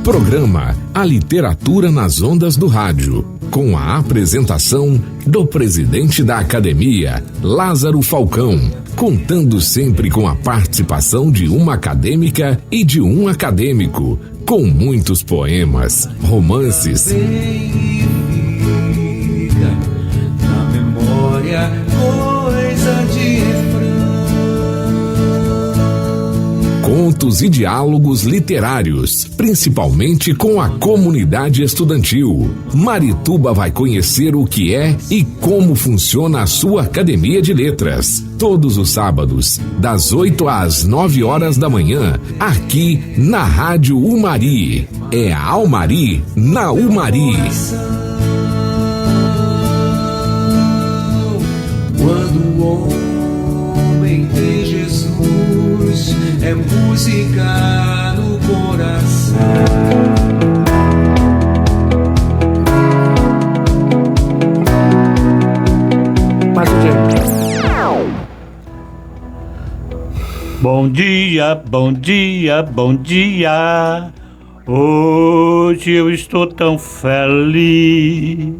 Programa A Literatura nas Ondas do Rádio, com a apresentação do presidente da Academia, Lázaro Falcão, contando sempre com a participação de uma acadêmica e de um acadêmico, com muitos poemas, romances, na memória, coisa de contos e diálogos literários, principalmente com a comunidade estudantil. Marituba vai conhecer o que é e como funciona a sua Academia de Letras. Todos os sábados, das 8 às 9 horas da manhã, aqui na Rádio Umari. É a Almari na Umari. Quando o homem tem Jesus, é música no coração. Mais um dia. Bom dia, bom dia, bom dia. Hoje eu estou tão feliz.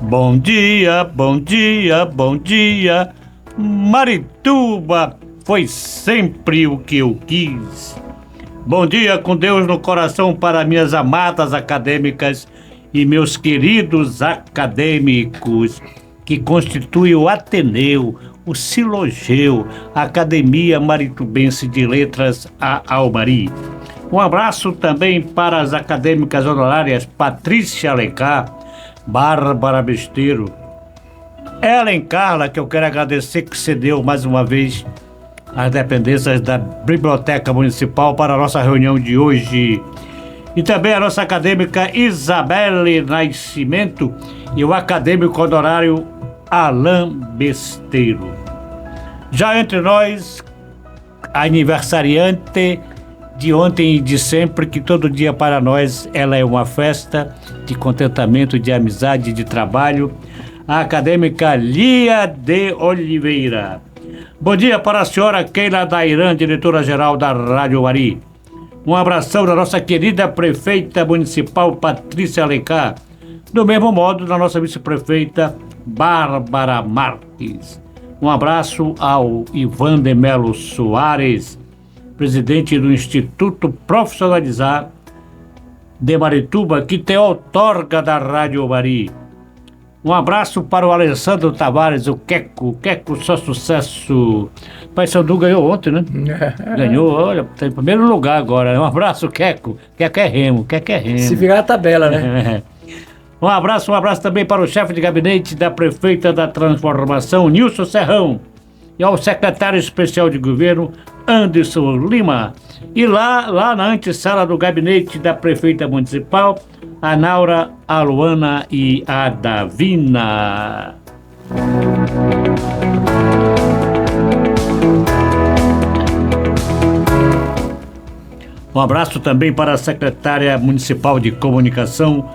Bom dia, bom dia, bom dia. Marituba foi sempre o que eu quis. Bom dia com Deus no coração para minhas amadas acadêmicas e meus queridos acadêmicos que constituem o Ateneu, o Silogeu, a Academia Maritubense de Letras, a Almari. Um abraço também para as acadêmicas honorárias Patrícia Alencar, Bárbara Besteiro, Ellen Carla, que eu quero agradecer que cedeu mais uma vez as dependências da Biblioteca Municipal para a nossa reunião de hoje. E também a nossa acadêmica Isabelle Nascimento e o acadêmico honorário Alain Besteiro. Já entre nós, a aniversariante de ontem e de sempre, que todo dia para nós ela é uma festa de contentamento, de amizade, de trabalho, a acadêmica Lia de Oliveira. Bom dia para a senhora Keila Dairan, diretora-geral da Rádio Umari. Um abração da nossa querida prefeita municipal Patrícia Alencar. Do mesmo modo, da nossa vice-prefeita Bárbara Marques. Um abraço ao Ivan de Melo Soares, presidente do Instituto Profissionalizar de Marituba, que tem outorga da Rádio Umari. Um abraço para o Alessandro Tavares, o Queco, só sucesso. Paysandu ganhou ontem, né? Ganhou, olha, está em primeiro lugar agora. Um abraço, Queco. Queco é remo. Se virar a tabela, né? Um abraço também para o chefe de gabinete da Prefeita da Transformação, Nilson Serrão, e ao secretário especial de governo, Anderson Lima. E lá na antessala do gabinete da Prefeita Municipal, a Naura, a Luana e a Davina. Um abraço também para a secretária municipal de comunicação,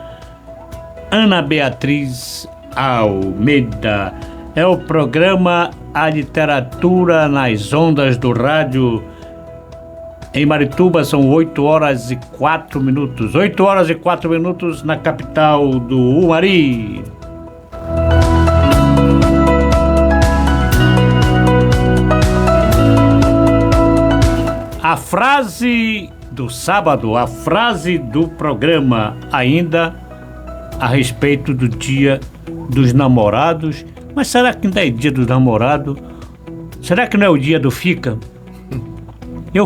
Ana Beatriz Almeida. É o programa A Literatura nas Ondas do Rádio. Em Marituba são 8 horas e 4 minutos. 8 horas e 4 minutos na capital do Umari. A frase do sábado, a frase do programa, ainda a respeito do Dia dos Namorados. Mas será que ainda é Dia dos Namorados? Será que não é o dia do fica? Eu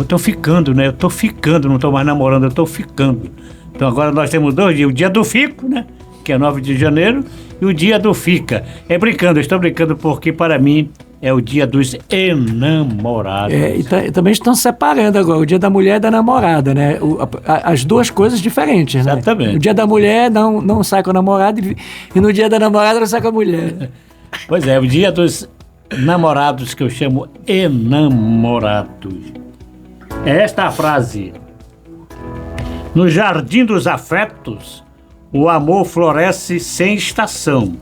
tô ficando, né? Eu tô ficando, não tô mais namorando, eu tô ficando. Então agora nós temos 2 dias, o dia do fico, né? Que é 9 de janeiro, e o dia do fica. Eu estou brincando porque para mim é o dia dos enamorados. E também estão separando agora, o dia da mulher e da namorada, né? As duas coisas diferentes, né? Exatamente. O dia da mulher não sai com a namorada e no dia da namorada não sai com a mulher. Pois é, o dia dos namorados, que eu chamo enamorados. É esta a frase: no jardim dos afetos, o amor floresce sem estação.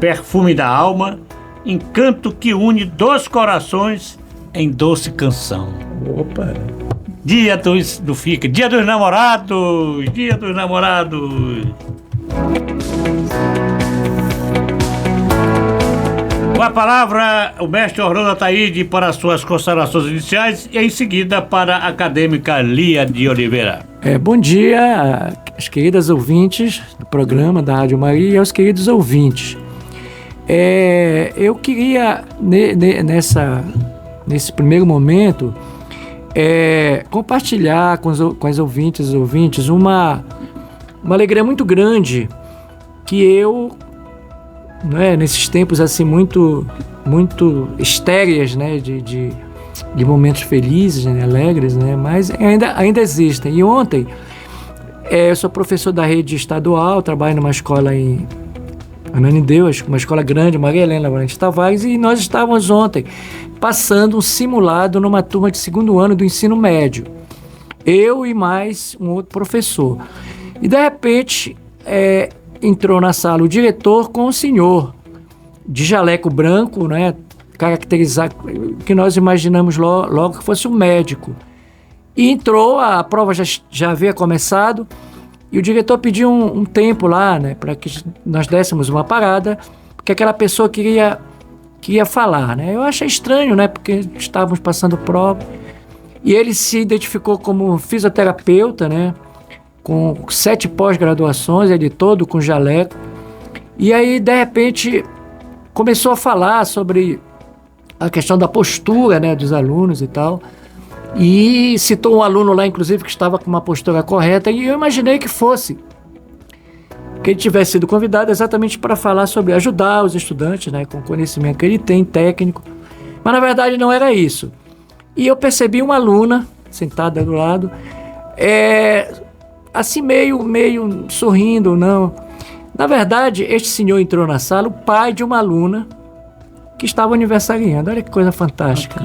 Perfume da alma, encanto que une 2 corações em doce canção. Opa! Dia do FIC, Dia dos Namorados, Dia dos Namorados. Com a palavra, o mestre Orlando Ataíde para suas considerações iniciais e em seguida para a acadêmica Lia de Oliveira. Bom dia às queridas ouvintes do programa da Rádio Maria e aos queridos ouvintes. Eu queria, nesse primeiro momento, compartilhar com as ouvintes e ouvintes uma alegria muito grande que eu, nesses tempos assim muito estéreis, né, de momentos felizes, né, alegres, né, mas ainda existem. E ontem, eu sou professor da rede estadual, trabalho numa escola em Ananindeua, uma escola grande, Maria Helena Valente Tavares, e nós estávamos ontem passando um simulado numa turma de segundo ano do ensino médio. Eu e mais um outro professor. E de repente, entrou na sala o diretor com o senhor de jaleco branco, né, caracterizado, que nós imaginamos logo que fosse um médico. E entrou, a prova já havia começado, e o diretor pediu um tempo lá, né, para que nós dessemos uma parada, porque aquela pessoa queria falar, né. Eu achei estranho, né, porque estávamos passando prova, e ele se identificou como fisioterapeuta, né, com 7 pós-graduações, ele todo com jaleco. E aí, de repente, começou a falar sobre a questão da postura, né, dos alunos e tal. E citou um aluno lá, inclusive, que estava com uma postura correta, e eu imaginei que ele tivesse sido convidado exatamente para falar sobre ajudar os estudantes, né, com o conhecimento que ele tem, técnico. Mas, na verdade, não era isso. E eu percebi uma aluna, sentada do lado, assim meio sorrindo, não. Na verdade, este senhor entrou na sala, o pai de uma aluna que estava aniversariando. Olha que coisa fantástica.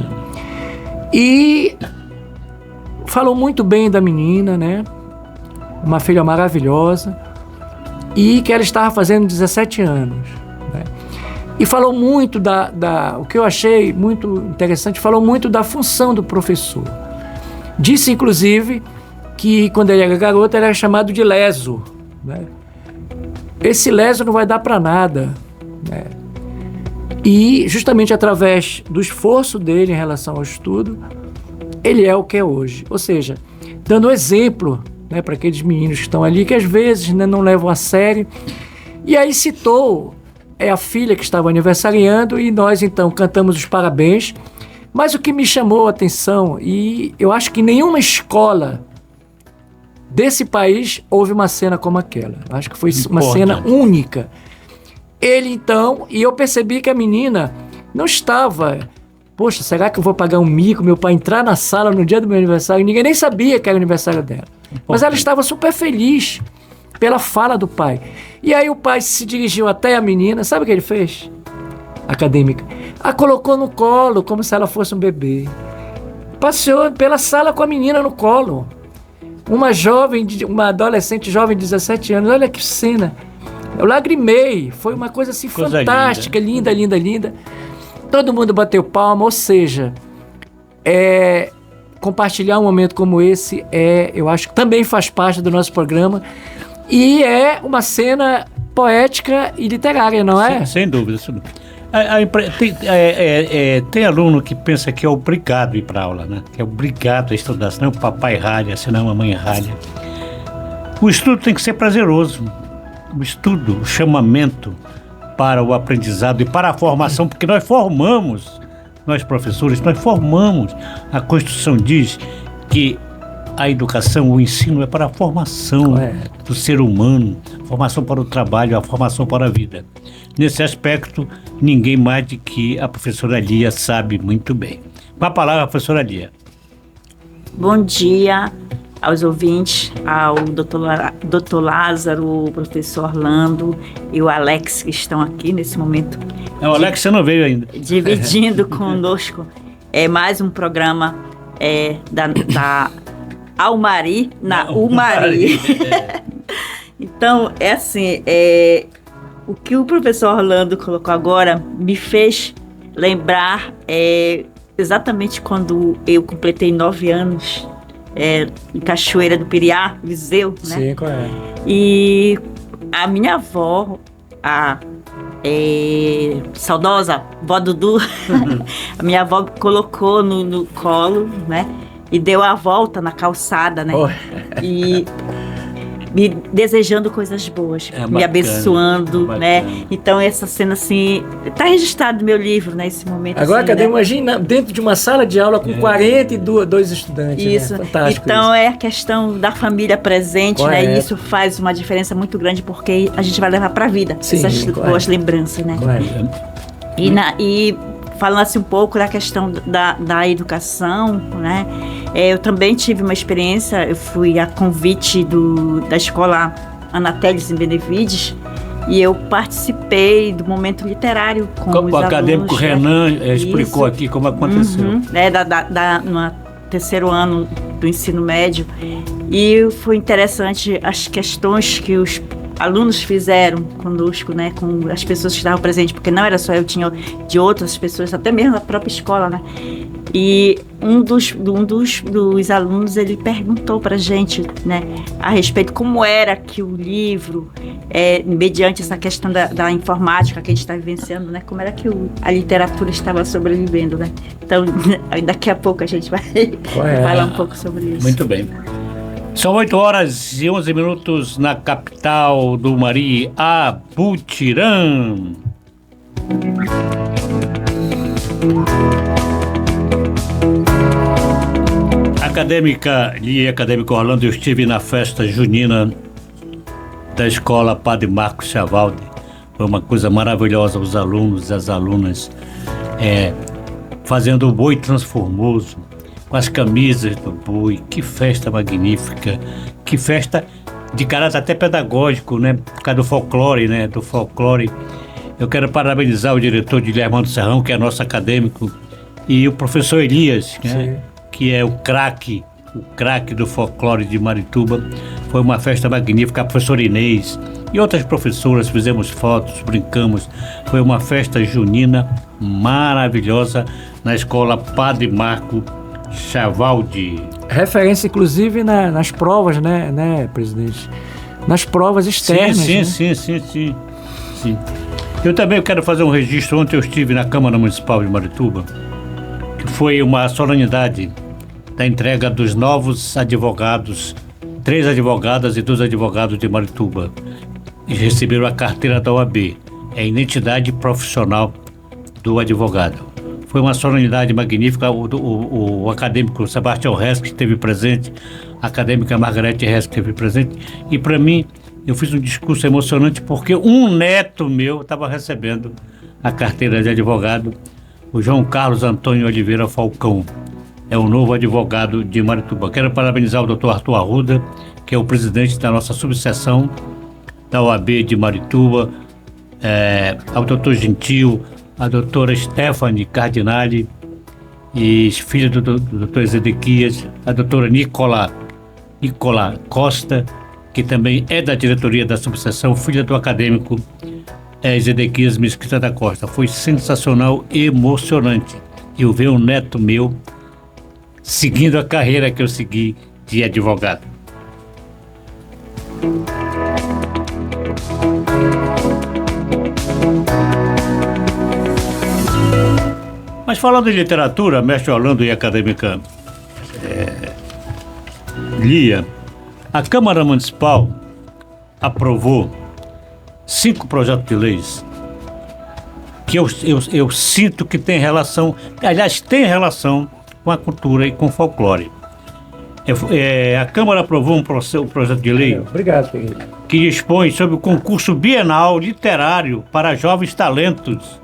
E falou muito bem da menina, né? Uma filha maravilhosa. E que ela estava fazendo 17 anos. Né? E falou muito o que eu achei muito interessante, falou muito da função do professor. Disse, inclusive, que quando ele era garoto, ele era chamado de leso. Né? Esse leso não vai dar para nada. Né? E justamente através do esforço dele em relação ao estudo, ele é o que é hoje. Ou seja, dando exemplo, né, para aqueles meninos que estão ali, que às vezes, né, não levam a sério. E aí citou a filha que estava aniversariando, e nós então cantamos os parabéns. Mas o que me chamou a atenção, e eu acho que nenhuma escola desse país houve uma cena como aquela. Eu acho que foi uma cena única. Ele então, e eu percebi que a menina não estava, poxa, será que eu vou pagar um mico, meu pai entrar na sala no dia do meu aniversário? Ninguém nem sabia que era o aniversário dela. Mas ela estava super feliz pela fala do pai. E aí o pai se dirigiu até a menina, sabe o que ele fez? Acadêmica. A colocou no colo, como se ela fosse um bebê. Passeou pela sala com a menina no colo. Uma adolescente jovem de 17 anos, olha que cena. Eu lagrimei, foi uma coisa assim fantástica, linda. Todo mundo bateu palma, ou seja, compartilhar um momento como esse, eu acho que também faz parte do nosso programa, e é uma cena poética e literária, não é? Sem dúvida. Tem aluno que pensa que é obrigado a ir para aula, né? Que é obrigado a estudar, senão o papai ralha, senão a mamãe ralha. O estudo tem que ser prazeroso. O estudo, o chamamento para o aprendizado e para a formação, porque nós professores, nós formamos. A Constituição diz que a educação, o ensino é para a formação do ser humano, formação para o trabalho, a formação para a vida. Nesse aspecto, ninguém mais do que a professora Lia sabe muito bem. Com a palavra, professora Lia. Bom dia aos ouvintes, ao Dr. Lázaro, o professor Orlando e o Alex, que estão aqui nesse momento. O Alex você não veio ainda. Dividindo conosco mais um programa da Almari, na Umari. Então, assim, o que o professor Orlando colocou agora me fez lembrar exatamente quando eu completei 9 anos em Cachoeira do Piriá, Viseu, né? Sim, qual é? E a minha avó, a saudosa vó Dudu, a minha avó colocou no colo, né? E deu a volta na calçada, né? Oh. E me desejando coisas boas, me bacana, abençoando, bacana. né? Então essa cena assim, tá registrado no meu livro, né? Esse momento. Agora, assim, cadê? né? Imagina dentro de uma sala de aula com 42 estudantes. Isso. Né? Fantástico. Então isso. é a questão da família presente, né? Correto. E isso faz uma diferença muito grande porque a gente vai levar para a vida Sim, essas correto. boas lembranças, né? Correto. E falando assim um pouco da questão da educação, né? Eu também tive uma experiência, eu fui a convite da escola Anateles em Benevides e eu participei do momento literário com os O acadêmico alunos, Renan né? explicou Isso. aqui como aconteceu. Né, no terceiro ano do ensino médio. E foi interessante as questões que os alunos fizeram conosco, né, com as pessoas que estavam presentes, porque não era só eu, tinha de outras pessoas, até mesmo da própria escola, né? E um dos alunos, ele perguntou pra gente, né, a respeito como era que o livro, mediante essa questão da informática que a gente está vivenciando, né, como era que a literatura estava sobrevivendo, né? Então, daqui a pouco a gente vai falar um pouco sobre isso. Muito bem. São 8h11 na capital do Mari, Abutirã. Acadêmica e acadêmico Orlando, eu estive na festa junina da escola Padre Marcos Chavaldi. Foi uma coisa maravilhosa, os alunos e as alunas fazendo o boi transformoso, com as camisas do boi. Que festa magnífica, que festa de caráter até pedagógico, né? Por causa do folclore, né? Do folclore. Eu quero parabenizar o diretor Guilherme Serrão, que é nosso acadêmico, e o professor Elias, né? Que é o craque do folclore de Marituba. Foi uma festa magnífica, a professora Inês e outras professoras, fizemos fotos, brincamos. Foi uma festa junina maravilhosa na escola Padre Marco Chavaldi. Referência, inclusive, nas provas, né, presidente? Nas provas externas. Sim. Eu também quero fazer um registro. Ontem eu estive na Câmara Municipal de Marituba, que foi uma solenidade da entrega dos novos advogados, 3 advogadas e 2 advogados de Marituba. E receberam a carteira da OAB, a identidade profissional do advogado. Foi uma solenidade magnífica. O acadêmico Sebastião Resch esteve presente, a acadêmica Margarete Resch esteve presente, e para mim, eu fiz um discurso emocionante porque um neto meu estava recebendo a carteira de advogado, o João Carlos Antônio Oliveira Falcão. É o novo advogado de Marituba. Quero parabenizar o Dr. Arthur Arruda, que é o presidente da nossa subseção da OAB de Marituba, ao Dr. Gentil, a doutora Stephanie Cardinali, e filha do Dr. Zedequias, a doutora Nicola Costa, que também é da diretoria da subseção, filha do acadêmico Zedequias Mesquita da Costa. Foi sensacional e emocionante eu ver um neto meu seguindo a carreira que eu segui de advogado. Mas falando em literatura, mestre Orlando e acadêmica Lia, a Câmara Municipal aprovou 5 projetos de leis que eu sinto que tem relação, tem relação com a cultura e com o folclore. A Câmara aprovou um projeto de lei que dispõe sobre o concurso bienal literário para jovens talentos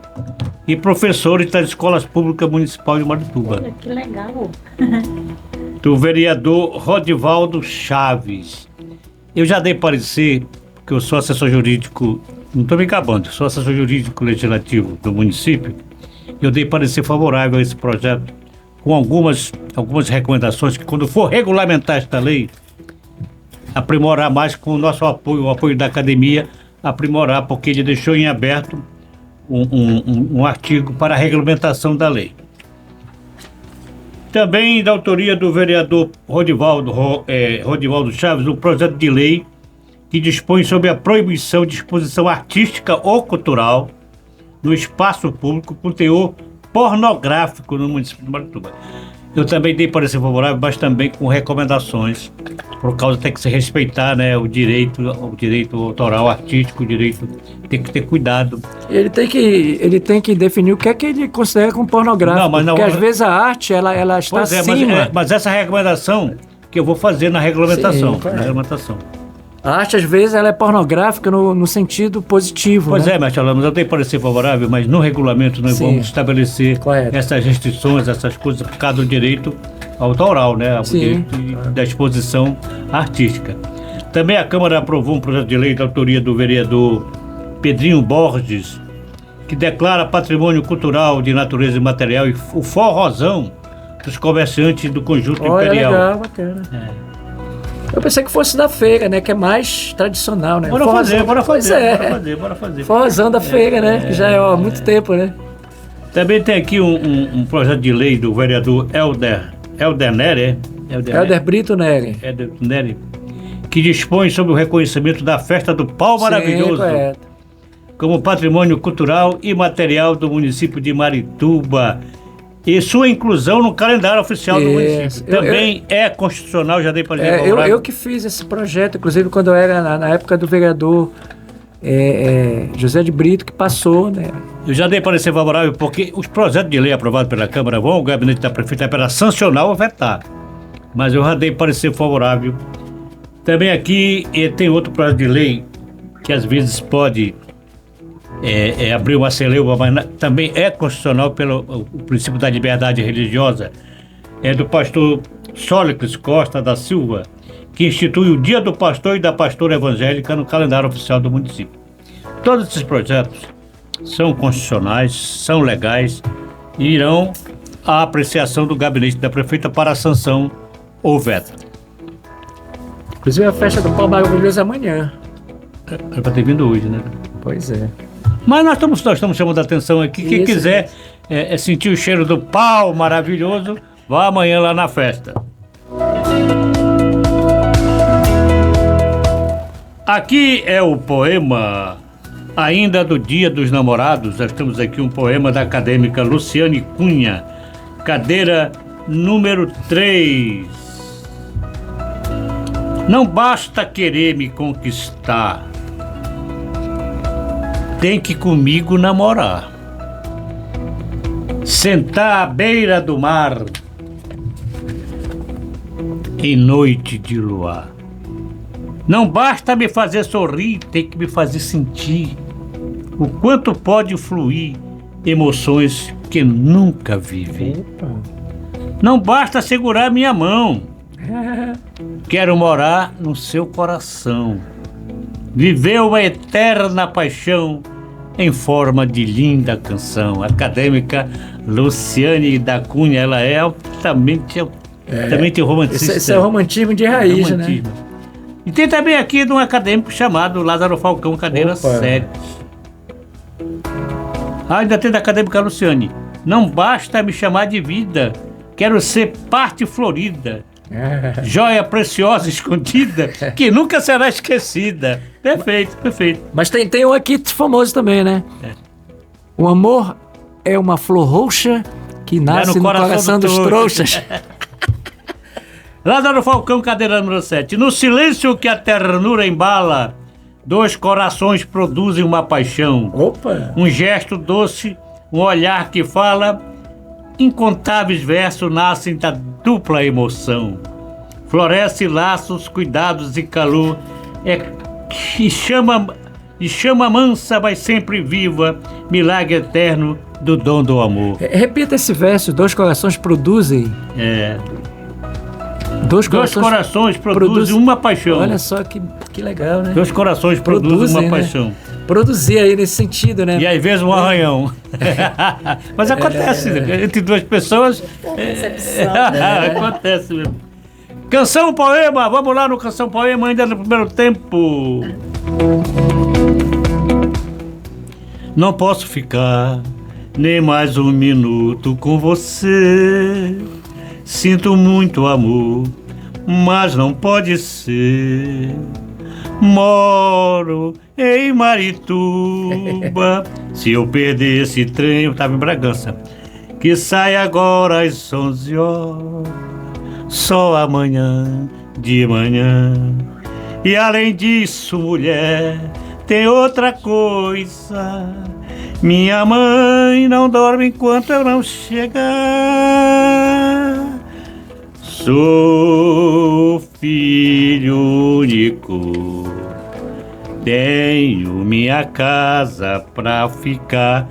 e professores das escolas públicas municipais de Marituba. Olha, que legal! Do vereador Rodivaldo Chaves. Eu já dei parecer, porque eu sou assessor jurídico, não estou me gabando, sou assessor jurídico legislativo do município. Eu dei parecer favorável a esse projeto, com algumas recomendações que, quando for regulamentar esta lei, aprimorar mais com o nosso apoio, o apoio da academia, aprimorar, porque ele deixou em aberto um artigo para a regulamentação da lei. Também da autoria do vereador Rodivaldo Chaves, um projeto de lei que dispõe sobre a proibição de exposição artística ou cultural no espaço público com teor pornográfico no município de Marituba. Eu também dei parecer favorável, mas também com recomendações, por causa tem que se respeitar, né, o direito autoral, artístico, o direito, tem que ter cuidado. Ele tem que definir o que é que ele considera como pornográfico, Não, mas não, porque às vezes a arte, ela está acima. Mas essa recomendação que eu vou fazer na regulamentação. Sim, claro. Na regulamentação. A arte, às vezes, ela é pornográfica no sentido positivo, Pois né? é, Marcelo, mas eu tenho parecer favorável, mas no regulamento nós Sim. vamos estabelecer Correto. essas restrições, essas coisas, por causa do direito autoral, né? O Sim. direito da exposição artística. Também a Câmara aprovou um projeto de lei da autoria do vereador Pedrinho Borges, que declara patrimônio cultural de natureza imaterial e o forrozão dos comerciantes do Conjunto Olha, Imperial. legal, bacana. Eu pensei que fosse da feira, né? Que é mais tradicional, né? Bora Forrozão. fazer. Pois é. Forrozão da feira, né? Que já é há muito tempo, né? Também tem aqui um projeto de lei do vereador Helder Nery, Helder Brito Nery. Helder Nery, que dispõe sobre o reconhecimento da Festa do Pau Maravilhoso Correto. como patrimônio cultural e material do município de Marituba e sua inclusão no calendário oficial do município. Também é constitucional, já dei para dizer. Eu que fiz esse projeto, inclusive quando eu era na época do vereador José de Brito, que passou, né? Eu já dei parecer favorável porque os projetos de lei aprovados pela Câmara vão ao gabinete da prefeita para sancionar ou vetar. Mas eu já dei parecer favorável. Também aqui tem outro projeto de lei que às vezes pode abrir uma celeuma, mas também é constitucional pelo o princípio da liberdade religiosa. É do pastor Sólicles Costa da Silva, que institui o Dia do Pastor e da Pastora Evangélica no calendário oficial do município. Todos esses projetos são constitucionais, são legais e irão à apreciação do gabinete da prefeita para a sanção ou veto. Inclusive a festa do Pau Maravilhoso amanhã. É para ter vindo hoje, né? Pois é. Mas nós estamos chamando a atenção aqui. Quem Isso, quiser sentir o cheiro do pau maravilhoso, vá amanhã lá na festa. Aqui é o poema ainda do Dia dos Namorados. Nós temos aqui um poema da acadêmica Luciane Cunha, cadeira número 3. Não basta querer me conquistar, tem que comigo namorar. Sentar à beira do mar em noite de luar. Não basta me fazer sorrir, tem que me fazer sentir o quanto pode fluir emoções que nunca vivi. Não basta segurar minha mão, quero morar no seu coração. Viver uma eterna paixão em forma de linda canção. A acadêmica Luciane da Cunha, ela é altamente romantista. Isso é romantismo de raiz, né? E tem também aqui de um acadêmico chamado Lázaro Falcão, cadeira 7. Ainda tem da acadêmica Luciane. Não basta me chamar de vida, quero ser parte florida. Joia preciosa escondida que nunca será esquecida. Perfeito. Mas tem um aqui famoso também, né? O amor é uma flor roxa que nasce no coração dos trouxas. Lázaro Falcão, cadeira número 7. No silêncio que a ternura embala, dois corações produzem uma paixão. Opa! Um gesto doce, um olhar que fala, incontáveis versos nascem da dupla emoção. Floresce laços, cuidados e calor, e chama mansa, mas sempre viva, milagre eterno do dom do amor. Repita esse verso, dois corações produzem. Dois corações produzem uma paixão. Olha só que legal, né? Dois corações produzem uma paixão. Né? Produzir aí nesse sentido, né? E às vezes um arranhão. Mas acontece, né? Entre duas pessoas. Acontece mesmo. Canção Poema, vamos lá no Canção Poema, ainda no primeiro tempo. Não posso ficar nem mais um minuto com você. Sinto muito amor, mas não pode ser. Moro em Marituba. Se eu perder esse trem, eu tava em Bragança, que sai agora às 11 horas, só amanhã de manhã. E além disso, mulher, tem outra coisa. Minha mãe não dorme enquanto eu não chegar. Sou filho único, tenho minha casa pra ficar,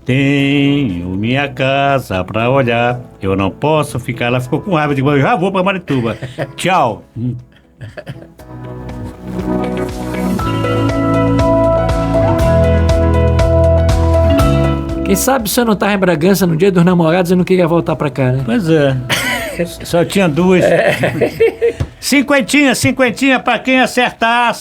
tenho minha casa pra olhar. Eu não posso ficar. Ela ficou com raiva, eu já vou pra Marituba. Tchau. Quem sabe se eu não estava em Bragança no dia dos namorados, eu não queria voltar pra cá, né? Pois é. Só tinha duas. Cinquentinha pra quem acertar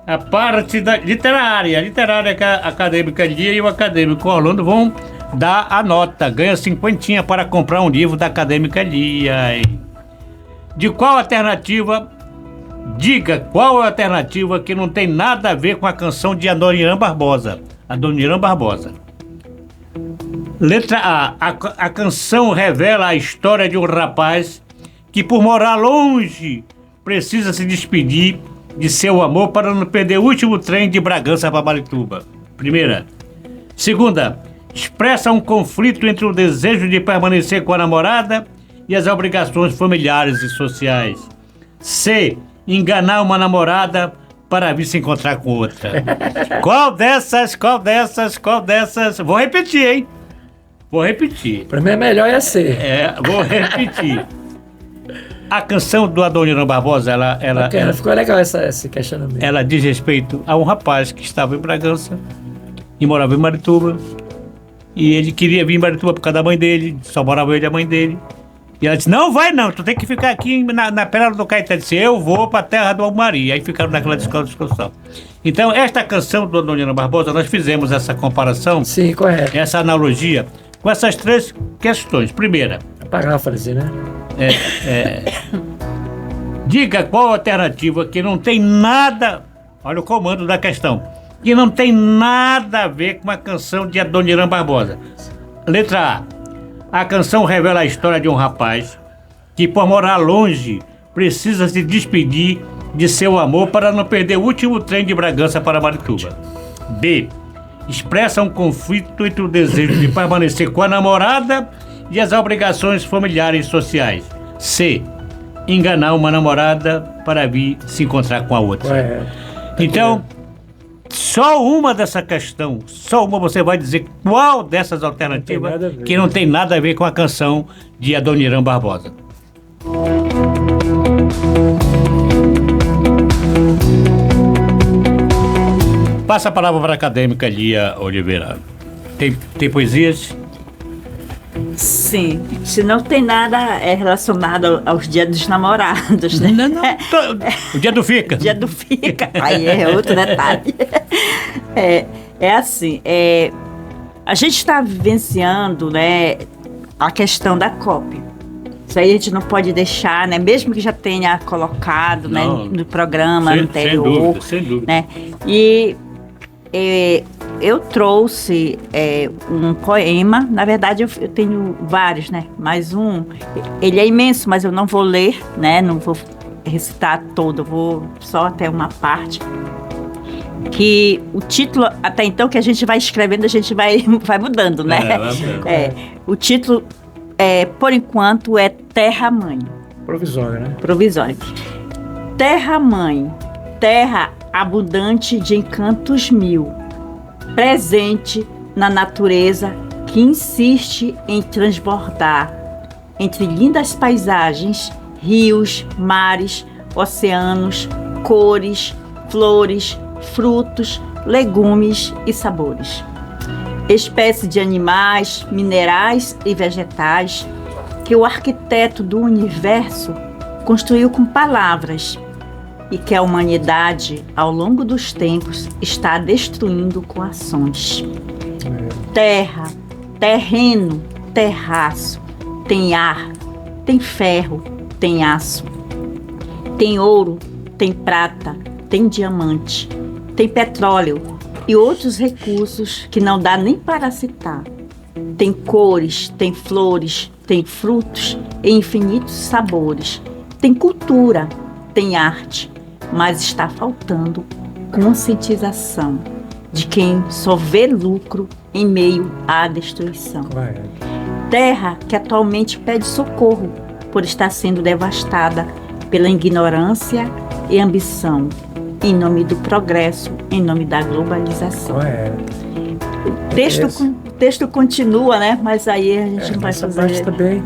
a parte da literária que a acadêmica Lia e o acadêmico Orlando vão dar a nota. Ganha 50 para comprar um livro da acadêmica Lia. De qual alternativa? Diga qual é a alternativa que não tem nada a ver com a canção de Adoniran Barbosa. Adoniran Barbosa. Letra A. A canção revela a história de um rapaz que, por morar longe, precisa se despedir de seu amor para não perder o último trem de Bragança para Marituba. Primeira. Segunda. Expressa um conflito entre o desejo de permanecer com a namorada e as obrigações familiares e sociais. C. Enganar uma namorada para vir se encontrar com outra. Qual dessas? Vou repetir, hein? Vou repetir. Pra mim é melhor é ser. Vou repetir. A canção do Adoniran Barbosa, ela Ficou legal esse questionamento. Ela diz respeito a um rapaz que estava em Bragança e morava em Marituba. E ele queria vir em Marituba por causa da mãe dele, só morava ele e a mãe dele. E ela disse, não vai não, tu tem que ficar aqui na Pedra do Caetano. Disse, eu vou pra terra do Almaria. Aí ficaram naquela discussão. Então, esta canção do Adoniran Barbosa, nós fizemos essa comparação. Sim, correto. Essa analogia com essas três questões. Primeira. Paráfrase, né? Diga qual a alternativa que não tem nada... Olha o comando da questão. Que não tem nada a ver com a canção de Adoniran Barbosa. Letra A. A canção revela a história de um rapaz que, por morar longe, precisa se despedir de seu amor para não perder o último trem de Bragança para Marituba. B. Expressa um conflito entre o desejo de permanecer com a namorada e as obrigações familiares e sociais. C. Enganar uma namorada para vir se encontrar com a outra. Então, só uma dessa questão, só uma você vai dizer qual dessas alternativas que não tem nada a ver com a canção de Adoniran Barbosa. Passa a palavra para a acadêmica Lia Oliveira. Tem poesias? Sim, se não tem nada relacionado aos dias dos namorados, né? Não. O dia do fica. O dia do fica. Aí é outro detalhe. É assim, a gente está vivenciando, né, a questão da COP. Isso aí a gente não pode deixar, né? Mesmo que já tenha colocado, né, no programa anterior. Sem dúvida. Né? E eu trouxe um poema, na verdade eu tenho vários, né? Mas ele é imenso, mas eu não vou ler, né? Não vou recitar todo, eu vou só até uma parte. Que o título, até então, que a gente vai escrevendo, a gente vai mudando, né? O título, por enquanto, é Terra Mãe. Provisório, né? Provisório. Terra Mãe, terra abundante de encantos mil, presente na natureza que insiste em transbordar entre lindas paisagens, rios, mares, oceanos, cores, flores, frutos, legumes e sabores. Espécies de animais, minerais e vegetais que o arquiteto do universo construiu com palavras e que a humanidade, ao longo dos tempos, está destruindo com ações. Terra, terreno, terraço, tem ar, tem ferro, tem aço, tem ouro, tem prata, tem diamante, tem petróleo e outros recursos que não dá nem para citar. Tem cores, tem flores, tem frutos e infinitos sabores. Tem cultura, tem arte, mas está faltando conscientização de quem só vê lucro em meio à destruição. Terra que atualmente pede socorro por estar sendo devastada pela ignorância e ambição, em nome do progresso, em nome da globalização. O texto continua, né? Mas aí a gente não vai fazer. Também.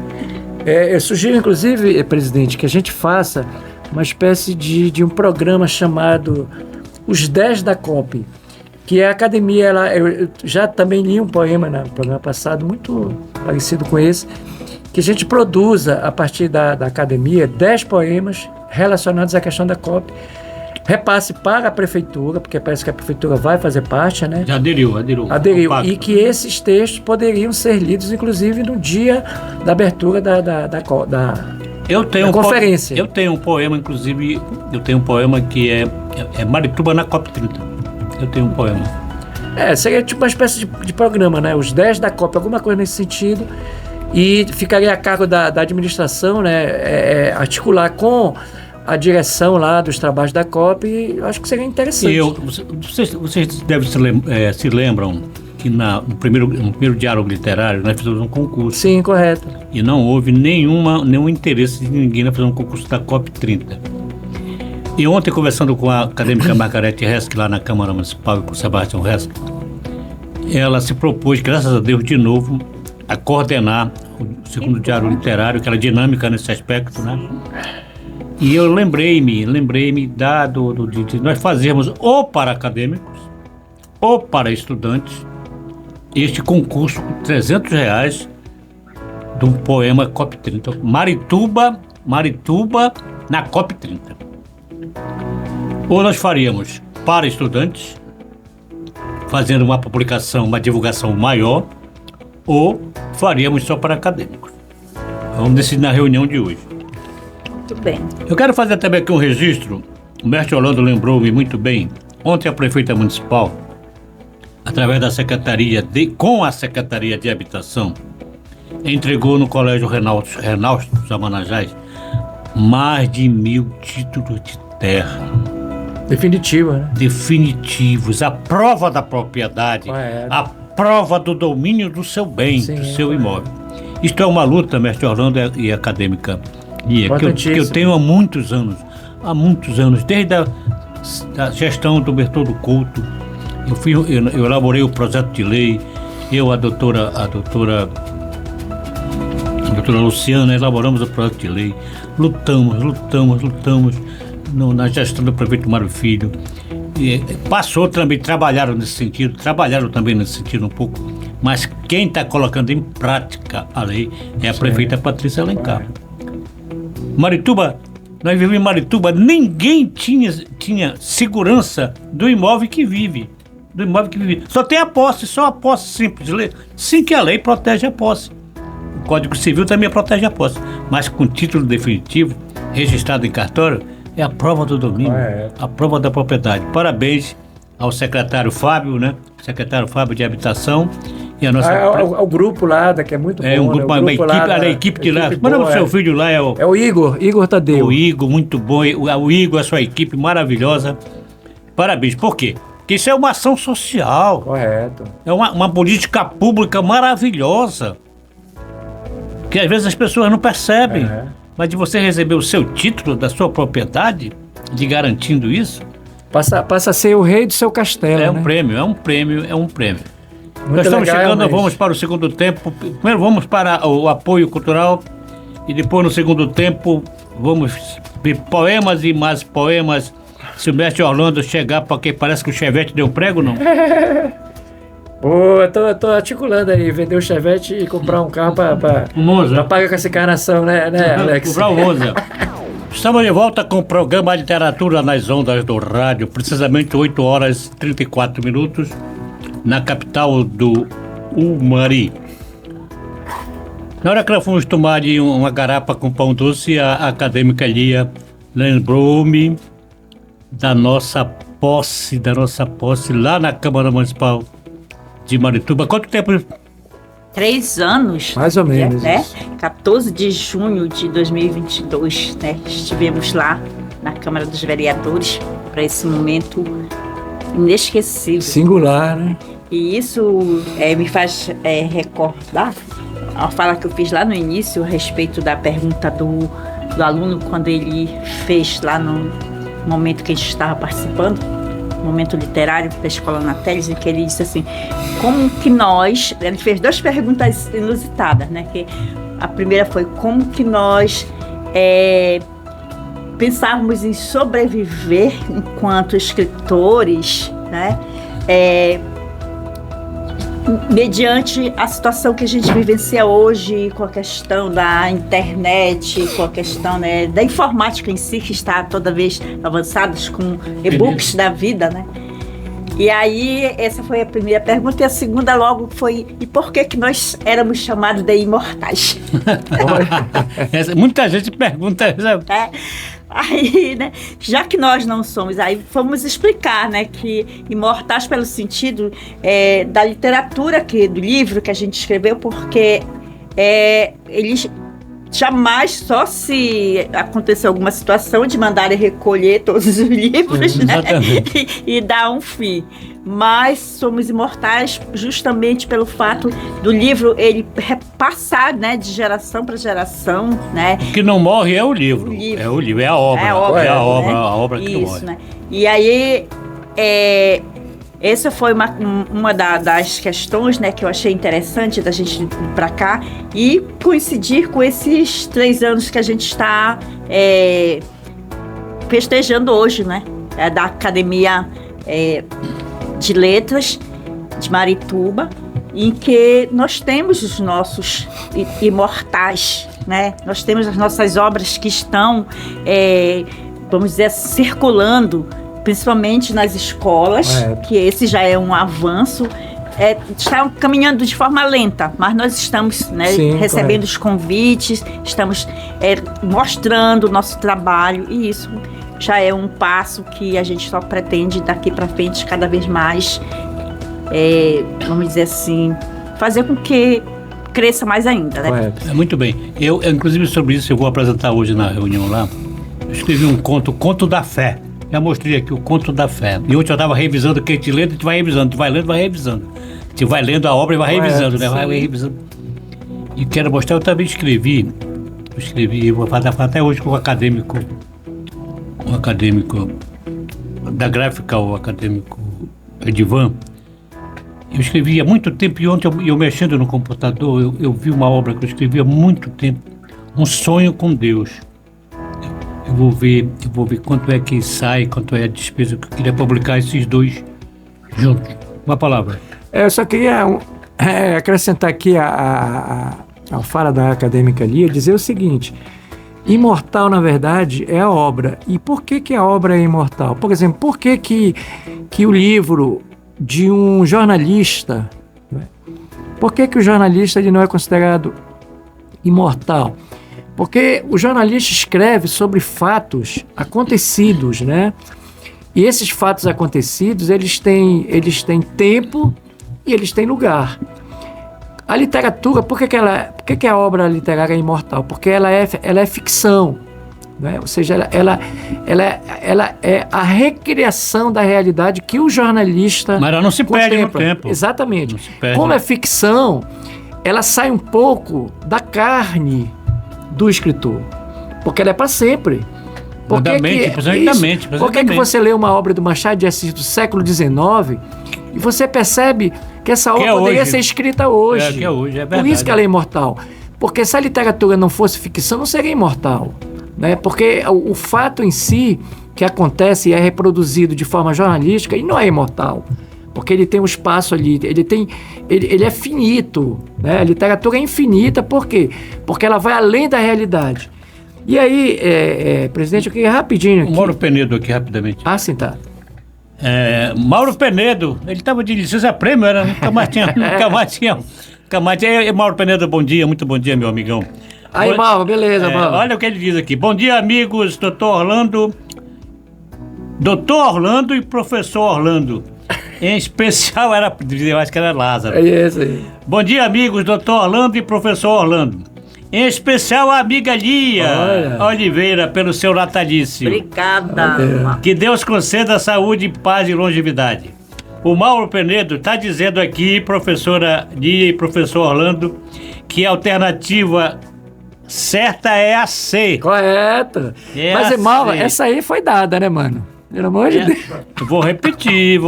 Eu sugiro, inclusive, presidente, que a gente faça uma espécie de um programa chamado Os 10 da COP, que é a academia. Eu já também li um poema no programa passado, muito parecido com esse, que a gente produza, a partir da academia, 10 poemas relacionados à questão da COP, repasse para a prefeitura, porque parece que a prefeitura vai fazer parte, né? Já aderiu. E que esses textos poderiam ser lidos, inclusive, no dia da abertura da conferência. Eu tenho um poema, inclusive, que é Marituba na COP30. Eu tenho um poema. Seria tipo uma espécie de programa, né? Os 10 da COP, alguma coisa nesse sentido. E ficaria a cargo da administração, né? Articular com a direção lá dos trabalhos da COP, e acho que seria interessante. Vocês devem se lembram que no primeiro diálogo literário nós fizemos um concurso. Sim, correto. E não houve nenhum interesse de ninguém na fazer um concurso da COP30. E ontem, conversando com a acadêmica Margarete Resk, lá na Câmara Municipal, e com o Sebastião Resk, ela se propôs, graças a Deus, de novo, a coordenar o segundo diálogo literário, aquela dinâmica nesse aspecto, né? E eu lembrei-me de nós fazermos ou para acadêmicos ou para estudantes este concurso com R$300 de um poema COP30. Marituba na COP30. Ou nós faríamos para estudantes, fazendo uma publicação, uma divulgação maior, ou faríamos só para acadêmicos. Vamos decidir na reunião de hoje. Muito bem. Eu quero fazer também aqui um registro. O mestre Orlando lembrou-me muito bem. Ontem a prefeita municipal, através da com a Secretaria de Habitação, entregou no Colégio Renalto dos Amanajás mais de 1.000 títulos de terra. Definitiva, né? Definitivos. A prova da propriedade, a prova do domínio do seu bem, do seu imóvel. Isto é uma luta, mestre Orlando e acadêmica, que eu tenho há muitos anos, desde a gestão do Bertoldo Couto. Eu elaborei o projeto de lei, a doutora Luciana, elaboramos o projeto de lei, lutamos na gestão do prefeito Mário Filho, e passou também, trabalharam também nesse sentido um pouco, mas quem está colocando em prática a lei é a prefeita Patrícia Alencar. Marituba, nós vivemos em Marituba, ninguém tinha segurança do imóvel que vive. Só tem a posse, só a posse simples. Sim, que a lei protege a posse. O Código Civil também protege a posse. Mas com título definitivo, registrado em cartório, é a prova do domínio, a prova da propriedade. Parabéns ao secretário Fábio, né? Secretário Fábio de Habitação. E a nossa o grupo lá, que é muito bom. É a equipe de lá. Manda o seu filho lá. É o Igor Tadeu. O Igor, muito bom. O Igor, a sua equipe maravilhosa. Parabéns. Por quê? Porque isso é uma ação social. Correto. É uma política pública maravilhosa. Que às vezes as pessoas não percebem. Mas de você receber o seu título da sua propriedade, de garantindo isso... Passa a ser o rei do seu castelo, É um prêmio. Muito Nós estamos legal, chegando, vamos para o segundo tempo. Primeiro vamos para o apoio cultural e depois no segundo tempo vamos ver poemas e mais poemas. Se o mestre Orlando chegar, porque parece que o Chevette deu prego, não? Pô, eu tô articulando aí, vender o Chevette e comprar um carro pra pagar com essa encarnação, né, Alex? Comprar o Monza. Estamos de volta com o programa Literatura nas Ondas do Rádio, precisamente 8h34, na capital do Umari. Na hora que nós fomos tomar ali uma garapa com pão doce, a acadêmica Lia lembrou-me da nossa posse lá na Câmara Municipal de Marituba. Quanto tempo? 3 anos. Mais ou menos, Né? isso. 14 de junho de 2022, né? Estivemos lá na Câmara dos Vereadores para esse momento inesquecível. Singular, né? E isso me faz recordar a fala que eu fiz lá no início a respeito da pergunta do aluno quando ele fez lá no momento que a gente estava participando, momento literário da Escola Natelis, em que ele disse assim, como que ele fez 2 perguntas inusitadas, né? Que a primeira foi como que nós pensávamos em sobreviver enquanto escritores, né? Mediante a situação que a gente vivencia hoje, com a questão da internet, com a questão, né, da informática em si, que está toda vez avançados com e-books da vida, né? E aí, essa foi a primeira pergunta. E a segunda logo foi, e por que nós éramos chamados de imortais? Muita gente pergunta isso. Aí, né, já que nós não somos, aí vamos explicar, né, que imortais pelo sentido da literatura, do livro que a gente escreveu, porque eles jamais, só se acontecer alguma situação de mandarem recolher todos os livros, né, e dar um fim. Mas somos imortais justamente pelo fato do livro ele repassar, né, de geração para geração, né? O que não morre é o livro. É o livro, é a obra. É a obra que não morre. Né? E aí, essa foi uma das questões, né, que eu achei interessante da gente ir para cá e coincidir com esses 3 anos que a gente está festejando hoje, né? Da Academia de Letras de Marituba, em que nós temos os nossos imortais, né? Nós temos as nossas obras que estão, vamos dizer, circulando, principalmente nas escolas, que esse já é um avanço. Está caminhando de forma lenta, mas nós estamos, né, recebendo os convites, estamos mostrando o nosso trabalho, e isso já é um passo que a gente só pretende daqui para frente cada vez mais, vamos dizer assim, fazer com que cresça mais ainda, né? Muito bem. Eu, inclusive, sobre isso eu vou apresentar hoje na reunião lá. Eu escrevi um conto, o Conto da Fé. Já mostrei aqui o Conto da Fé. E ontem eu estava revisando o que a gente lê, a gente vai revisando, a gente vai lendo, vai revisando. A gente vai lendo a obra e vai revisando, né? Vai revisando. E quero mostrar, eu também escrevi, vou falar até hoje com um acadêmico da gráfica, o acadêmico Edivan. Eu escrevi há muito tempo, e ontem eu mexendo no computador, eu vi uma obra que eu escrevi há muito tempo, Um Sonho com Deus. Eu vou ver quanto é que sai, quanto é a despesa, que eu queria publicar esses 2 juntos. Uma palavra. Eu só queria acrescentar aqui a fala da acadêmica Lia, dizer o seguinte: imortal, na verdade, é a obra. E por que a obra é imortal? Por exemplo, por que o livro de um jornalista, por que o jornalista ele não é considerado imortal? Porque o jornalista escreve sobre fatos acontecidos, né? E esses fatos acontecidos, eles têm tempo e eles têm lugar. A literatura, por que a obra literária é imortal? Porque ela é ficção, né? Ou seja, ela é a recriação da realidade que o jornalista Mas ela não se perde no tempo. Exatamente. Não se perde. Como é ficção, ela sai um pouco da carne do escritor, porque ela é para sempre. Por que você lê uma obra do Machado de Assis do século XIX e você percebe que essa obra poderia ser escrita hoje? É verdade. Por isso que ela é imortal. Porque se a literatura não fosse ficção, não seria imortal, né? Porque o fato em si que acontece e é reproduzido de forma jornalística, ele não é imortal. Porque ele tem um espaço ali, ele é finito, né? A literatura é infinita, por quê? Porque ela vai além da realidade. E aí, presidente, eu queria rapidinho aqui... O Mauro Penedo aqui, rapidamente. Ah, sim, tá. Mauro Penedo, ele estava de licença-prêmio, nunca mais tinha Camate. Mauro Penedo, bom dia, muito bom dia, meu amigão. Aí, Mauro, beleza, Mauro. Olha o que ele diz aqui. Bom dia, amigos, doutor Orlando e professor Orlando. Em especial, eu acho que era Lázaro. É isso aí. Bom dia, amigos, doutor Orlando e professor Orlando. Em especial a amiga Lia Oliveira, pelo seu natalício. Obrigada. Que Deus conceda saúde, paz e longevidade. O Mauro Penedo está dizendo aqui, professora Lia e professor Orlando, que a alternativa certa é a C. Correto. É Mas, a Mauro, C. essa aí foi dada, né, mano? Pelo amor de Deus. Vou repetir.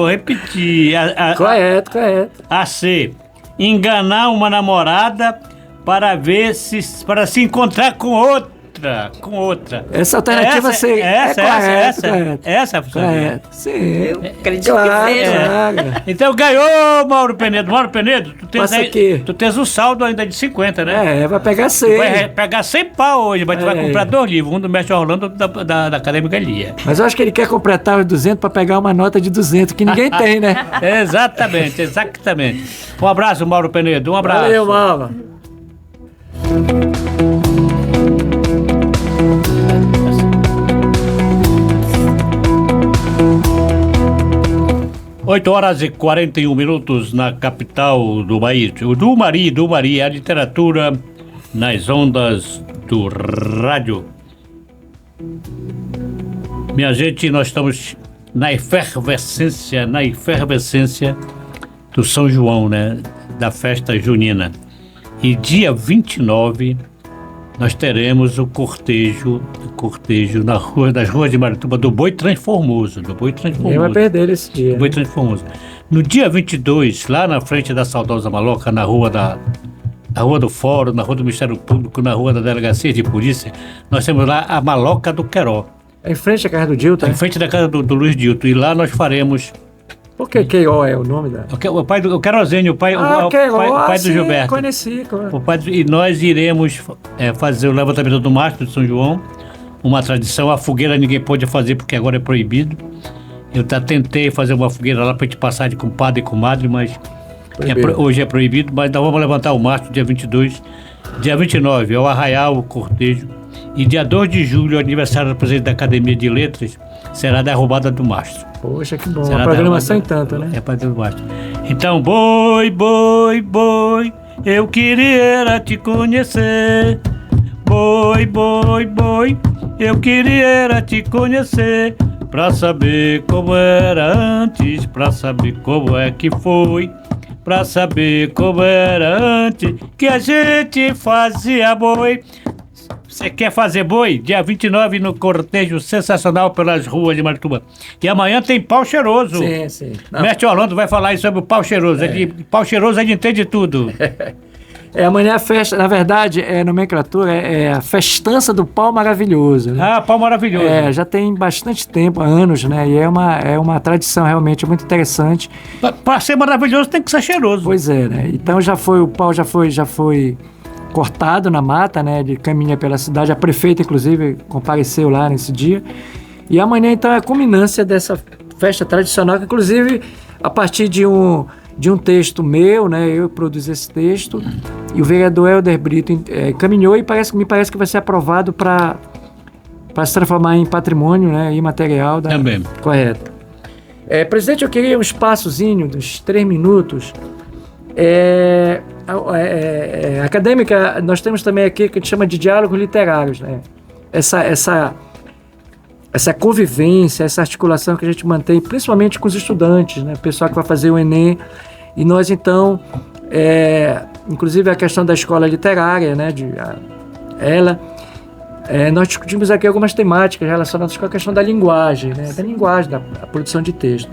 Correto. A C. Enganar uma namorada para se encontrar com outra. Essa alternativa C Essa, correto. Sim. Acredito Claro, que seja. claro. Então ganhou, Mauro Penedo. Mauro Penedo, Passa aqui. tu tens um saldo ainda de 50, né? Vai pegar C. Vai pegar 100 pau hoje, mas tu vai comprar 2 livros, um do Mestre Orlando e outro da Acadêmica Lia. Mas eu acho que ele quer completar os 200 para pegar uma nota de 200, que ninguém tem, né? Exatamente. Um abraço, Mauro Penedo, um abraço. Valeu, Mauro. 8h41 na capital do país. Do Mari, a literatura nas ondas do rádio. Minha gente, nós estamos na efervescência do São João, né? Da festa junina. E dia 29 nós teremos o cortejo nas ruas de Marituba do Boi Transformoso. Ninguém vai perder esse dia. Boi Transformoso. No dia 22, lá na frente da Saudosa Maloca, na rua do Fórum, na rua do Ministério Público, na rua da Delegacia de Polícia, nós temos lá a Maloca do Queró. É em frente à casa do Dilton? Em frente da casa do Luiz Dilton. E lá nós faremos... Por que Queiroz é o nome da... O pai do Querosênio, o pai do Gilberto. Conheci. E nós iremos fazer o levantamento do mastro de São João, uma tradição. A fogueira ninguém pode fazer porque agora é proibido. Eu tentei fazer uma fogueira lá para a gente passar de compadre e comadre, mas hoje é proibido. Mas nós vamos levantar o mastro dia 22. Dia 29 é o arraial, o cortejo. E dia 2 de julho, aniversário do presidente da Academia de Letras, será a derrubada do mastro. Poxa, que bom. Será uma programação em tanto, né? É para derrubar. Então, boi, eu queria te conhecer. Boi, eu queria te conhecer. Pra saber como era antes, pra saber como é que foi. Pra saber como era antes, que a gente fazia boi. Você quer fazer boi? Dia 29 no cortejo sensacional pelas ruas de Marituba. E amanhã tem pau cheiroso. Sim. Mestre Orlando vai falar aí sobre o pau cheiroso. Pau cheiroso a gente entende tudo. Amanhã a festa, na verdade, nomenclatura, é a festança do pau maravilhoso. Né? Ah, pau maravilhoso. Já tem bastante tempo, anos, né? E é uma tradição realmente muito interessante. Para ser maravilhoso tem que ser cheiroso. Pois é, né? Então o pau já foi cortado na mata, né? Ele caminha pela cidade. A prefeita, inclusive, compareceu lá nesse dia. E amanhã, então, é a culminância dessa festa tradicional, que, inclusive, a partir de um texto meu, né? Eu produzi esse texto e o vereador Helder Brito caminhou e me parece que vai ser aprovado para se transformar em patrimônio, né? Imaterial. Também. Correto. Presidente, eu queria um espaçozinho dos 3 minutos. Acadêmica, nós temos também aqui que a gente chama de diálogos literários, né? Essa convivência, essa articulação que a gente mantém, principalmente com os estudantes, né? O pessoal que vai fazer o Enem. E nós, então, inclusive a questão da escola literária, né? Nós discutimos aqui algumas temáticas relacionadas com a questão da linguagem, né? Da linguagem, da produção de texto.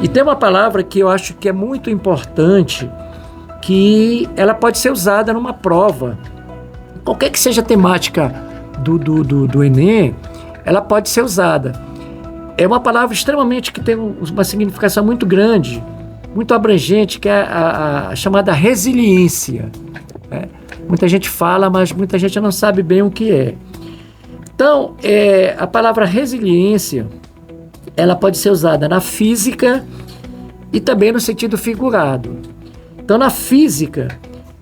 E tem uma palavra que eu acho que é muito importante, que ela pode ser usada numa prova. Qualquer que seja a temática do Enem, ela pode ser usada. É uma palavra extremamente que tem uma significação muito grande, muito abrangente, que é a chamada resiliência. Né? Muita gente fala, mas muita gente não sabe bem o que é. Então, a palavra resiliência, ela pode ser usada na física e também no sentido figurado. Então, na física,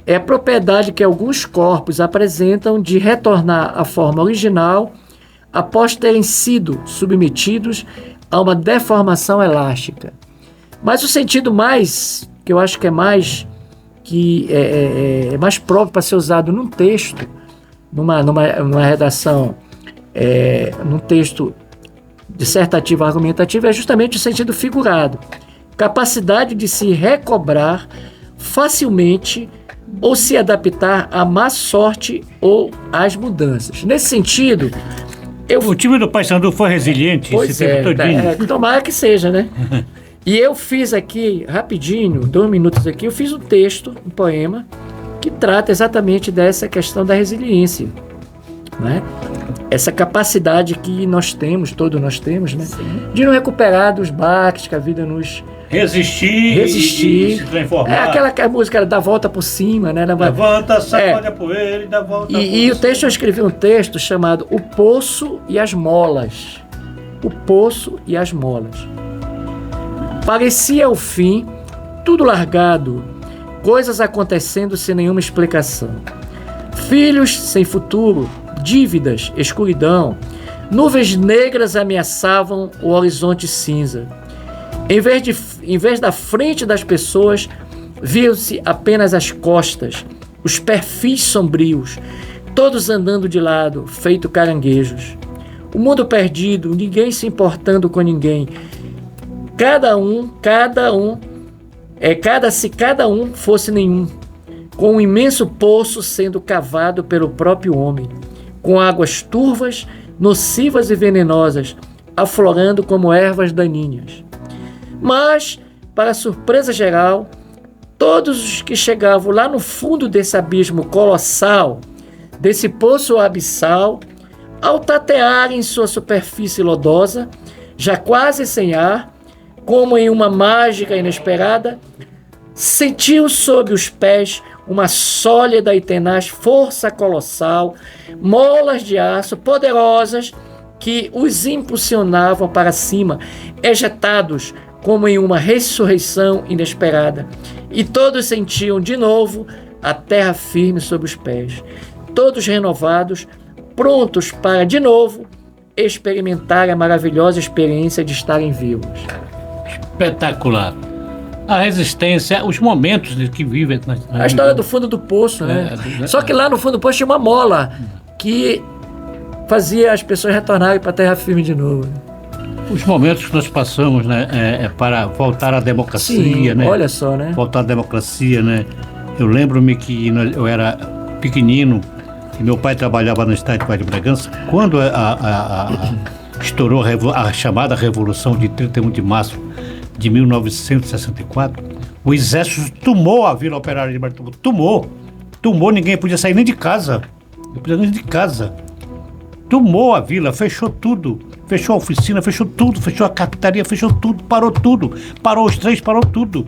é a propriedade que alguns corpos apresentam de retornar à forma original após terem sido submetidos a uma deformação elástica. Mas o sentido mais, que eu acho que é mais próprio para ser usado num texto, numa redação, num texto dissertativo argumentativo, é justamente o sentido figurado. Capacidade de se recobrar facilmente ou se adaptar à má sorte ou às mudanças. Nesse sentido, O time do Paysandu foi resiliente esse tempo todinho. Tomara que seja, né? E eu fiz aqui, rapidinho, 2 minutos aqui, eu fiz um texto, um poema, que trata exatamente dessa questão da resiliência, né? Essa capacidade que nós temos, todos nós temos, né? De não recuperar dos baques que a vida nos... Resistir. E se transformar. É aquela música da volta por cima, né? Levanta, sacode a poeira e dá volta por E o texto, eu escrevi um texto chamado O Poço e as Molas. O Poço e as Molas. Parecia o fim, tudo largado, coisas acontecendo sem nenhuma explicação. Filhos sem futuro, dívidas, escuridão, nuvens negras ameaçavam o horizonte cinza. Em vez da frente das pessoas, viam-se apenas as costas, os perfis sombrios, todos andando de lado, feito caranguejos. O mundo perdido, ninguém se importando com ninguém. Se cada um fosse nenhum, com um imenso poço sendo cavado pelo próprio homem, com águas turvas, nocivas e venenosas, aflorando como ervas daninhas. Mas, para surpresa geral, todos os que chegavam lá no fundo desse abismo colossal, desse poço abissal, ao tatearem sua superfície lodosa, já quase sem ar, como em uma mágica inesperada, sentiu sob os pés uma sólida e tenaz força colossal, molas de aço poderosas que os impulsionavam para cima, ejetados como em uma ressurreição inesperada. E todos sentiam de novo a terra firme sob os pés, todos renovados, prontos para de novo experimentar a maravilhosa experiência de estarem vivos. Espetacular. A resistência, os momentos que vivem. A história do fundo do poço, né? Só que lá no fundo do poço tinha uma mola que fazia as pessoas retornarem para a terra firme de novo. Os momentos que nós passamos, né, para voltar à democracia, Sim, né? Olha só, né? Voltar à democracia, né? Eu lembro-me que eu era pequenino e meu pai trabalhava no estádio de Bragança. Quando estourou a chamada Revolução de 31 de março de 1964, o exército tomou a Vila Operária de Marituba. Tomou, ninguém podia sair nem de casa. Tomou a vila, fechou tudo, fechou a oficina, fechou tudo, fechou a cafetaria, fechou tudo, parou os trens, parou tudo.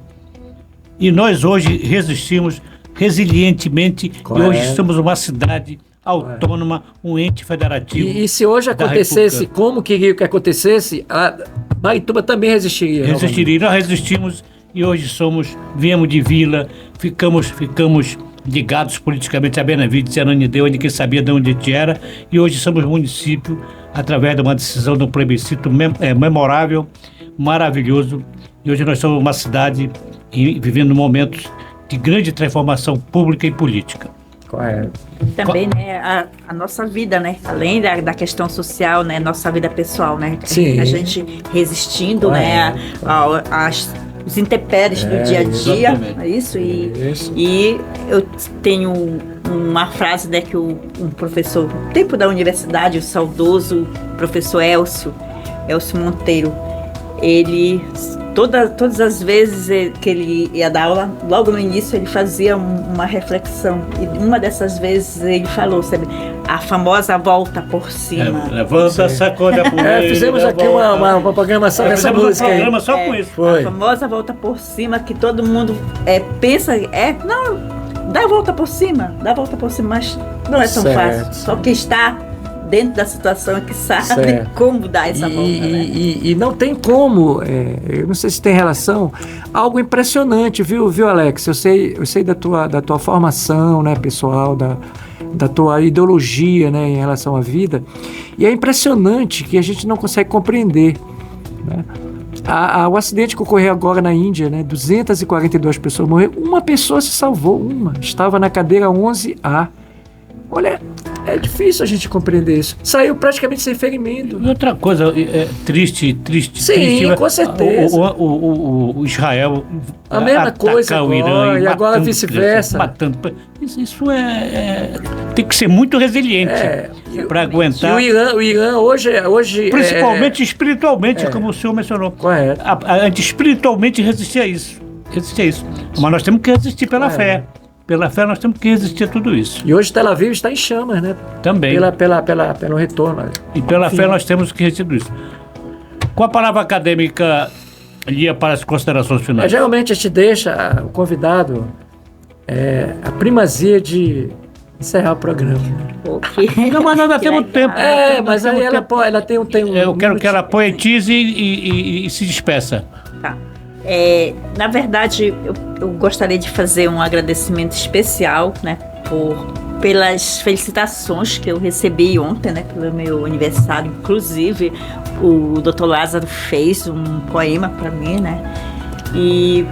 E nós hoje resistimos resilientemente. Correto. E hoje somos uma cidade autônoma, um ente federativo. E se hoje acontecesse como queria que acontecesse, a Marituba também resistiria. Nós resistimos e hoje viemos de vila, ficamos ligados politicamente a Benavides e a Ananideu, ninguém sabia de onde a gente era, e hoje somos município através de uma decisão de um plebiscito memorável, maravilhoso, e hoje nós somos uma cidade vivendo momentos de grande transformação pública e política. Correto. Também, né, a nossa vida, né, além da questão social, né, nossa vida pessoal, né, Sim. A gente resistindo, né, os intempéries do dia a dia, é isso? E eu tenho uma frase, né, que um professor, no tempo da universidade, o saudoso professor Elcio Monteiro, ele, todas as vezes que ele ia dar aula, logo no início ele fazia uma reflexão, e uma dessas vezes ele falou, sabe, a famosa volta por cima. Levanta, sacode a poeira. Fizemos aqui uma programação dessa música aí. Programa só com isso. Foi. A famosa volta por cima, que todo mundo pensa, não, dá a volta por cima, mas não é tão Certo. fácil. Só que está dentro da situação é que sabe Certo. como dar essa volta, né? E não tem como, eu não sei se tem relação, algo impressionante, viu Alex? Eu sei da tua formação, né, pessoal, da tua ideologia, né, em relação à vida, e é impressionante que a gente não consegue compreender, né? O acidente que ocorreu agora na Índia, né, 242 pessoas morreram, uma pessoa se salvou, estava na cadeira 11A. Olha, é difícil a gente compreender isso. Saiu praticamente sem ferimento. E outra coisa, triste. Sim, triste, com certeza. O Israel A mesma coisa atacar o Irã agora, e agora matando vice-versa. matando. Isso tem que ser muito resiliente para aguentar. E o Irã hoje Principalmente espiritualmente, como o senhor mencionou. Correto. A gente espiritualmente resistir a isso. Mas nós temos que resistir pela fé. Pela fé nós temos que resistir a tudo isso. E hoje Tel Aviv está em chamas, né? Também. Pelo retorno. E pela fé nós temos que resistir a tudo isso. Com a palavra acadêmica, Lia, para as considerações finais. Geralmente a gente deixa o convidado a primazia de encerrar o programa. Não, mas nós ainda temos tempo. Mas aí ela tem um... Eu quero que ela poetize e se despeça. Tá. Na verdade, eu gostaria de fazer um agradecimento especial, né, pelas felicitações que eu recebi ontem, né, pelo meu aniversário. Inclusive, o Dr. Lázaro fez um poema para mim, né, e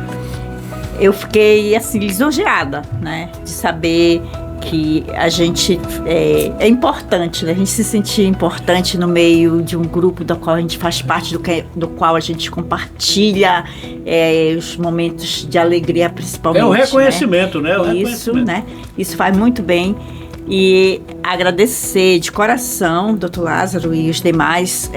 eu fiquei assim lisonjeada, né, de saber que a gente é importante, né? A gente se sentir importante no meio de um grupo do qual a gente faz parte, do qual a gente compartilha os momentos de alegria, principalmente. É o reconhecimento, né? Isso, né? Isso faz muito bem. E agradecer de coração, Dr. Lázaro e os demais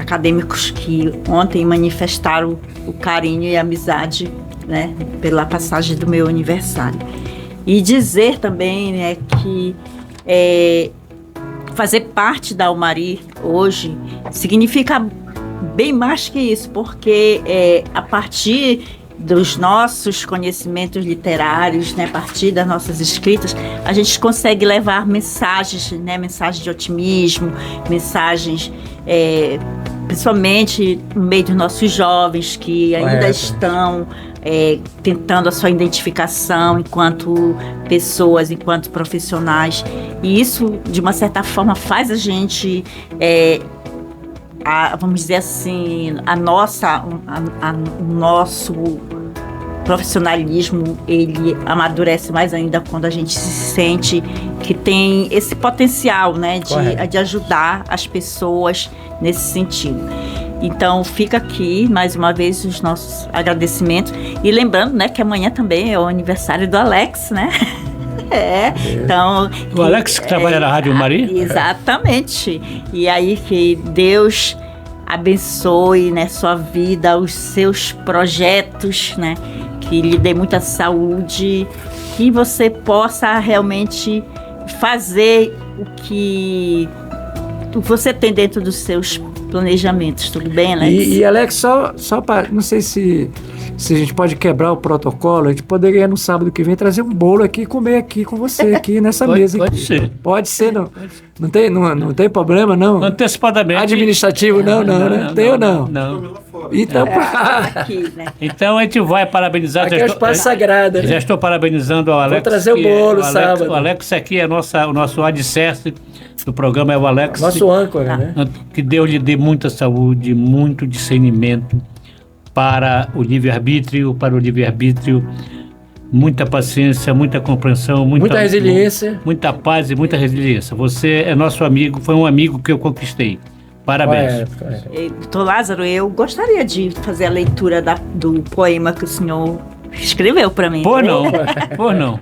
acadêmicos que ontem manifestaram o carinho e a amizade, né, pela passagem do meu aniversário. E dizer também, né, que fazer parte da Almari hoje significa bem mais que isso, porque a partir dos nossos conhecimentos literários, né, a partir das nossas escritas, a gente consegue levar mensagens, né, mensagens de otimismo, mensagens principalmente no meio dos nossos jovens que ainda estão tentando a sua identificação enquanto pessoas, enquanto profissionais. E isso, de uma certa forma, faz a gente, vamos dizer assim, o nosso profissionalismo, ele amadurece mais ainda quando a gente se sente que tem esse potencial, né, de ajudar as pessoas nesse sentido. Então, fica aqui, mais uma vez, os nossos agradecimentos. E lembrando, né, que amanhã também é o aniversário do Alex, né? Então... O Alex que trabalha na Rádio Almari? Exatamente. E aí que Deus abençoe, né, sua vida, os seus projetos, né? Que lhe dê muita saúde, que você possa realmente fazer o que você tem dentro dos seus planejamentos. Tudo bem, Alex? E Alex, só para... Não sei se a gente pode quebrar o protocolo, a gente poderia no sábado que vem trazer um bolo aqui e comer aqui com você, aqui nessa mesa. Pode aqui. ser. Pode ser, não tem problema, não? Antecipadamente. Administrativo, não, né? Tem ou não? Não. Então, Aqui, né? Então a gente vai parabenizar. aqui é o espaço sagrado. Já estou parabenizando ao Alex. Vou trazer o bolo sábado. O Alex aqui é o nosso alicerce do programa, é o Alex. Nosso âncora, né? Que Deus lhe dê muita saúde, muito discernimento para o livre-arbítrio, muita paciência, muita compreensão, muita resiliência. Muita paz e muita resiliência. Você é nosso amigo, foi um amigo que eu conquistei. Parabéns. Doutor Lázaro, eu gostaria de fazer a leitura do poema que o senhor escreveu para mim. Por não.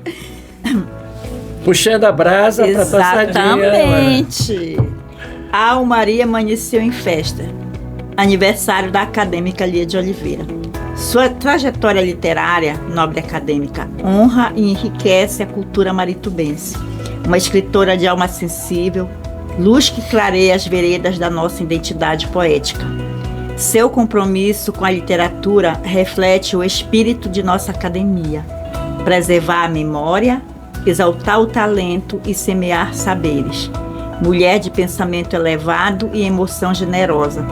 Puxando a brasa para passar dia. Exatamente. A Almari amanheceu em festa. Aniversário da acadêmica Lia de Oliveira. Sua trajetória literária, nobre acadêmica, honra e enriquece a cultura maritubense. Uma escritora de alma sensível, luz que clareia as veredas da nossa identidade poética. Seu compromisso com a literatura reflete o espírito de nossa academia. Preservar a memória, exaltar o talento e semear saberes. mulher de pensamento elevado e emoção generosa.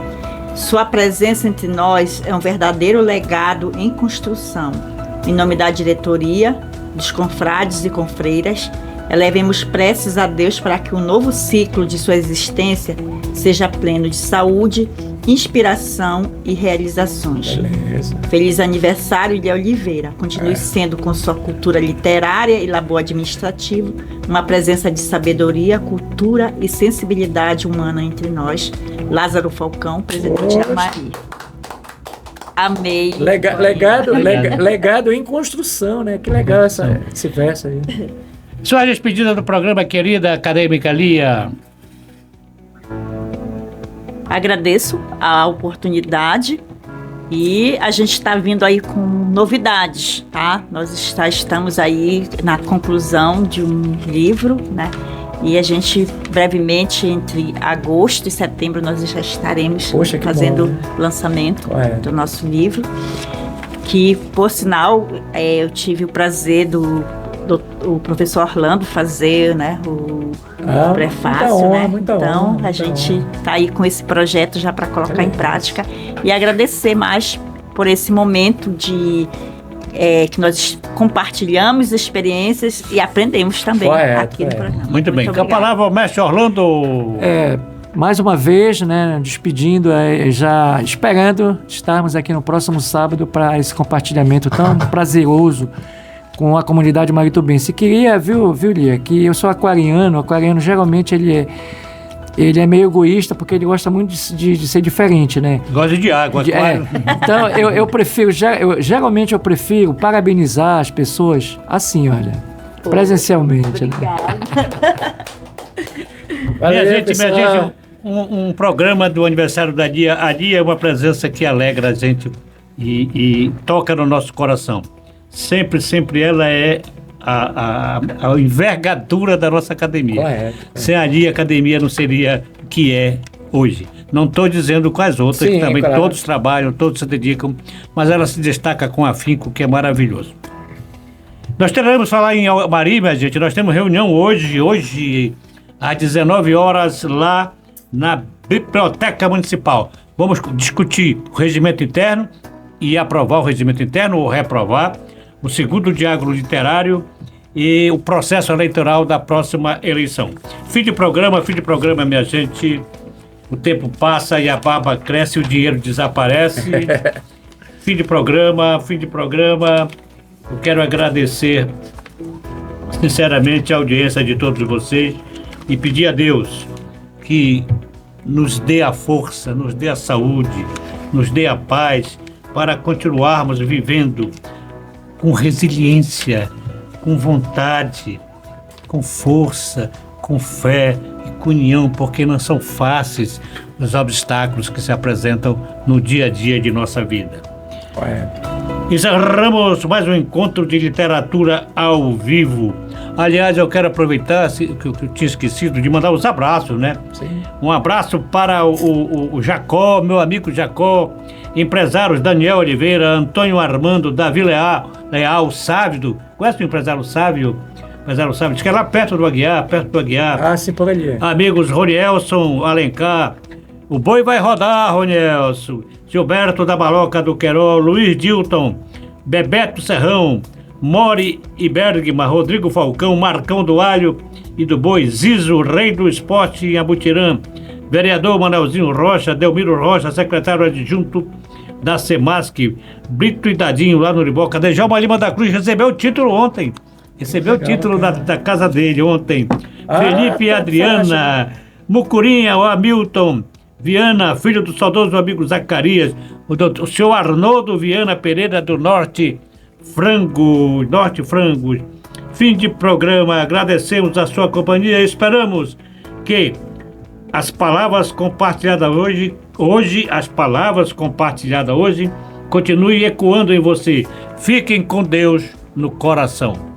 Sua presença entre nós é um verdadeiro legado em construção. Em nome da diretoria, dos confrades e confreiras, elevemos preces a Deus para que o novo ciclo de sua existência seja pleno de saúde, inspiração e realizações. Beleza. Feliz aniversário, Ilha Oliveira. Continue sendo, com sua cultura literária e labor administrativo, uma presença de sabedoria, cultura e sensibilidade humana entre nós. Lázaro Falcão, presidente da Maria. Amei. Legado em construção, né? Que legal esse verso aí. Sua despedida do programa, querida acadêmica Lia. Agradeço a oportunidade e a gente está vindo aí com novidades, tá? Nós estamos aí na conclusão de um livro, né? E a gente, brevemente, entre agosto e setembro, nós já estaremos fazendo o lançamento do nosso livro, que, por sinal, eu tive o prazer do professor Orlando fazer, né, o prefácio, né? Então a gente está aí com esse projeto já para colocar em prática e agradecer mais por esse momento de que nós compartilhamos experiências e aprendemos também aqui no programa. Muito bem. Com a palavra ao mestre Orlando. Mais uma vez, né, despedindo, já esperando estarmos aqui no próximo sábado para esse compartilhamento tão prazeroso com a comunidade maritubense. Queria, viu, Lia, que eu sou aquariano. O aquariano geralmente ele é meio egoísta porque ele gosta muito de ser diferente, né? Gosta de água. Então eu prefiro, geralmente eu prefiro parabenizar as pessoas assim, olha, presencialmente. Obrigada. Minha gente, um programa do aniversário da Lia. A Lia é uma presença que alegra a gente e toca no nosso coração. Sempre ela é a envergadura da nossa academia. Correto. Sem a Lia, a academia não seria o que é hoje. Não estou dizendo com as outras, que também todos trabalham, todos se dedicam, mas ela se destaca com afinco, que é maravilhoso. Nós teremos falar em Almari, minha gente. Nós temos reunião hoje às 19 horas, lá na Biblioteca Municipal. Vamos discutir o regimento interno e aprovar o regimento interno ou reprovar, o segundo diálogo literário e o processo eleitoral da próxima eleição. Fim de programa, minha gente. O tempo passa e a barba cresce e o dinheiro desaparece. Fim de programa. Eu quero agradecer sinceramente a audiência de todos vocês e pedir a Deus que nos dê a força, nos dê a saúde, nos dê a paz para continuarmos vivendo com resiliência, com vontade, com força, com fé e com união, porque não são fáceis os obstáculos que se apresentam no dia a dia de nossa vida. Encerramos mais um encontro de literatura ao vivo. Aliás, eu quero aproveitar, que eu tinha esquecido, de mandar os abraços, né? Sim. Um abraço para o Jacó, meu amigo Jacó, empresários Daniel Oliveira, Antônio Armando, Davi Leal, Sávio. Conhece o empresário Sávio? Empresário Sávio, diz que é lá perto do Aguiar. Ah, sim, por ali. Amigos Ronielson Alencar, o boi vai rodar, Ronielson. Gilberto da Maloca do Querol, Luiz Dilton, Bebeto Serrão, Mori e Bergman, Rodrigo Falcão, Marcão do Alho e do Boi, Zizo, rei do esporte em Abutirã, vereador Manelzinho Rocha, Delmiro Rocha, secretário adjunto da Semasc, Brito e Dadinho lá no Uriboca, Djalma Lima da Cruz recebeu o título ontem, o título da casa dele ontem, Felipe e Adriana, Mucurinha, o Hamilton Viana, filho do saudoso amigo Zacarias, o senhor Arnoldo Viana Pereira do Norte Frangos. Fim de programa, agradecemos a sua companhia e esperamos que as palavras compartilhadas hoje continuem ecoando em você. Fiquem com Deus no coração.